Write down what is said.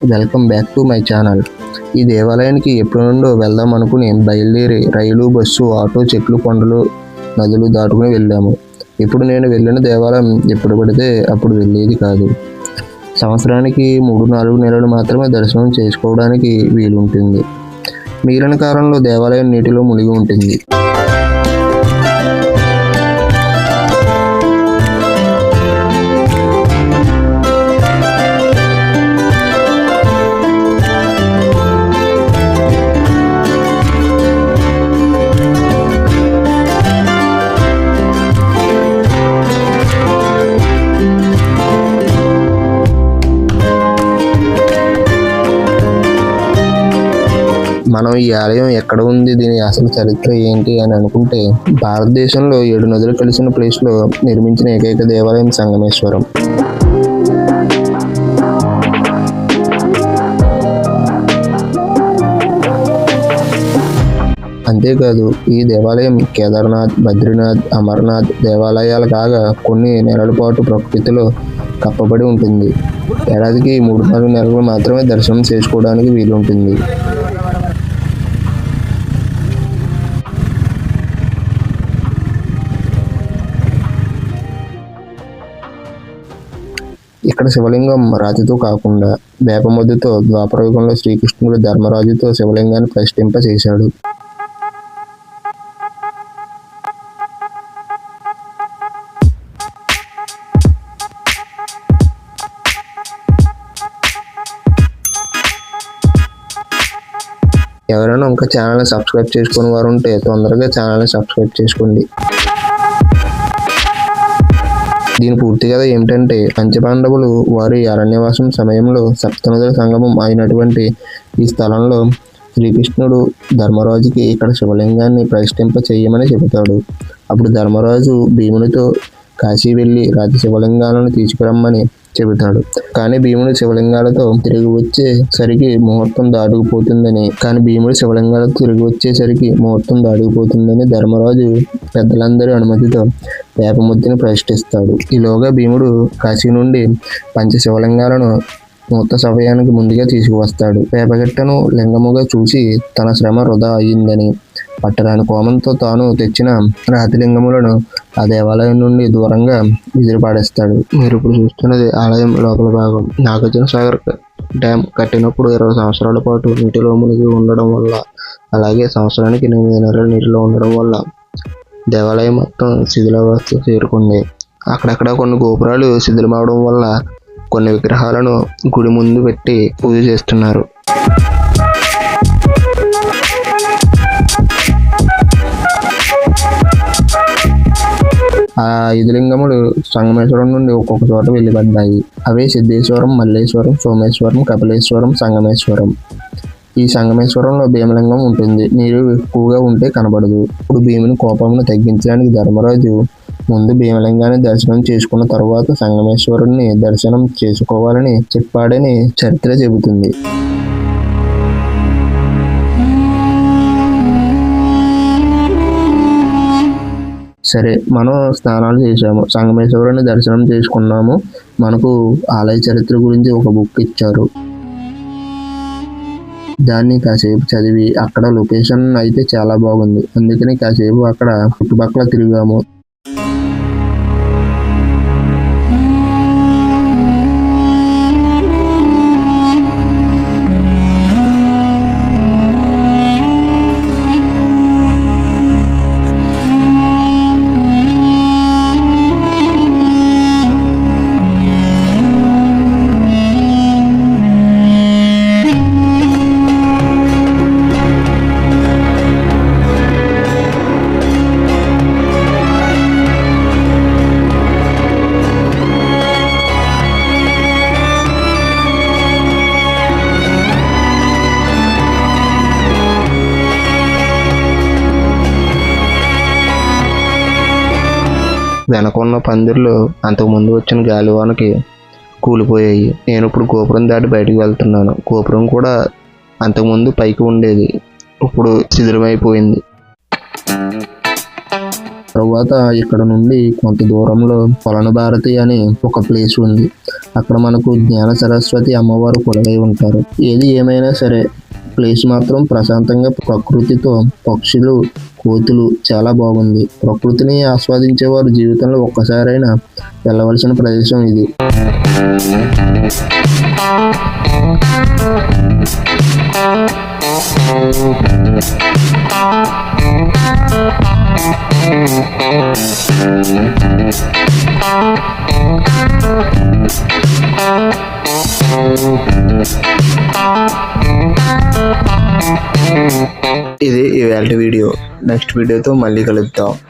Welcome back to my channel. ఈ దేవాలయానికి ఎప్పటి నుండో వెళ్దాం అనుకుని బయలుదేరి రైలు, బస్సు, ఆటో, చెట్లు, కొండలు, నదులు దాటుకుని వెళ్ళాము. ఇప్పుడు నేను వెళ్ళిన దేవాలయం ఎప్పుడు పడితే అప్పుడు వెళ్ళేది కాదు. సంవత్సరానికి 3-4 నెలలు మాత్రమే దర్శనం చేసుకోవడానికి వీలుంటుంది. మిగిలిన కాలంలో దేవాలయం నీటిలో మునిగి ఉంటుంది. మనం ఈ ఆలయం ఎక్కడ ఉంది, దీని అసలు చరిత్ర ఏంటి అని అనుకుంటే, భారతదేశంలో 7 నదులు కలిసిన ప్లేస్లో నిర్మించిన ఏకైక దేవాలయం సంగమేశ్వరం. అంతేకాదు, ఈ దేవాలయం కేదార్నాథ్, బద్రీనాథ్, అమర్నాథ్ దేవాలయాలు కాగా కొన్ని నెలల పాటు ప్రకృతిలో కప్పబడి ఉంటుంది. ఏడాదికి 3-4 నెలలు మాత్రమే దర్శనం చేసుకోవడానికి వీలుంటుంది. ఇక్కడ శివలింగం రాతితో కాకుండా వేపమొద్దుతో ద్వాపర యుగంలో శ్రీకృష్ణుడు ధర్మరాజుతో శివలింగాన్ని ప్రతిష్ఠింప చేశాడు. ఎవరైనా ఇంకా ఛానల్ని సబ్స్క్రైబ్ చేసుకుని వారు ఉంటే తొందరగా ఛానల్ని సబ్స్క్రైబ్ చేసుకోండి. దీని పూర్తి కథ ఏమిటంటే, పంచపాండవులు వారి అరణ్యవాసం సమయంలో సప్తనదుల సంగమం అయినటువంటి ఈ స్థలంలో శ్రీకృష్ణుడు ధర్మరాజుకి ఇక్కడ శివలింగాన్ని ప్రతిష్ఠింప చేయమని చెబుతాడు. అప్పుడు ధర్మరాజు భీమునితో కాశీ వెళ్ళి రాతి శివలింగాలను తీసుకురమ్మని చెబుతాడు. కానీ భీముడు శివలింగాలతో తిరిగి వచ్చేసరికి ముహూర్తం దాటుకుపోతుందని ధర్మరాజు పెద్దలందరి అనుమతితో వేపముద్దుని ప్రతిష్ఠిస్తాడు. ఈలోగా భీముడు కాశీ నుండి పంచశివలింగాలను మూర్త సమయానికి ముందుగా తీసుకువస్తాడు. వేపగట్టను లింగముగా చూసి తన శ్రమ వృధా అయ్యిందని, పట్టరాని కోమంతో తాను తెచ్చిన రాతి లింగములను ఆ దేవాలయం నుండి దూరంగా విసిరిపాడేస్తాడు. మీరు ఇప్పుడు చూస్తున్నది ఆలయం లోపల భాగం. నాగార్జునసాగర్ డ్యామ్ కట్టినప్పుడు 20 సంవత్సరాల పాటు నీటిలో మునిగి ఉండడం వల్ల, అలాగే సంవత్సరానికి 8 నెలలు నీటిలో ఉండడం వల్ల దేవాలయం మొత్తం శిథిలావస్థ చేరుకుంది. అక్కడక్కడ కొన్ని గోపురాలు శిథిలమవడం వల్ల కొన్ని విగ్రహాలను గుడి ముందు పెట్టి పూజ చేస్తున్నారు. ఆ 5 లింగములు సంగమేశ్వరం నుండి ఒక్కొక్క చోట వెళ్ళిపడ్డాయి. అవే సిద్ధేశ్వరం, మల్లేశ్వరం, సోమేశ్వరం, కపిలేశ్వరం, సంగమేశ్వరం. ఈ సంగమేశ్వరంలో భీమలింగం ఉంటుంది. నీరు ఎక్కువగా ఉంటే కనబడదు. ఇప్పుడు భీముని కోపమును తగ్గించడానికి ధర్మరాజు ముందు భీమలింగాన్ని దర్శనం చేసుకున్న తర్వాత సంగమేశ్వరుణ్ణి దర్శనం చేసుకోవాలని చెప్పాడని చరిత్ర చెబుతుంది. సరే, మనం స్నానాలు చేసాము, సంగమేశ్వరుని దర్శనం చేసుకున్నాము. మనకు ఆలయ చరిత్ర గురించి ఒక బుక్ ఇచ్చారు. దాన్ని కాసేపు చదివి, అక్కడ లొకేషన్ అయితే చాలా బాగుంది, అందుకని కాసేపు అక్కడ చుట్టుపక్కల తిరిగాము. వెనకున్న పందిర్లు అంతకుముందు వచ్చిన గాలివానకి కూలిపోయాయి. నేను ఇప్పుడు గోపురం దాటి బయటకు వెళ్తున్నాను. గోపురం కూడా అంతకుముందు పైకి ఉండేది, ఇప్పుడు శిథిలమైపోయింది. తరువాత ఇక్కడ నుండి కొంత దూరంలో కొలను భారతి అనే ఒక ప్లేస్ ఉంది. అక్కడ మనకు జ్ఞాన సరస్వతి అమ్మవారు కొలువై ఉంటారు. ఏది ఏమైనా సరే ప్లేస్ మాత్రం ప్రశాంతంగా, ప్రకృతితో, పక్షులు, కోతులు చాలా బాగుంది. ప్రకృతిని ఆస్వాదించేవారు జీవితంలో ఒక్కసారైనా వెళ్ళవలసిన ప్రదేశం ఇది. ఇది ఇవాల్టి వీడియో. నెక్స్ట్ వీడియోతో మళ్ళీ కలుద్దాం.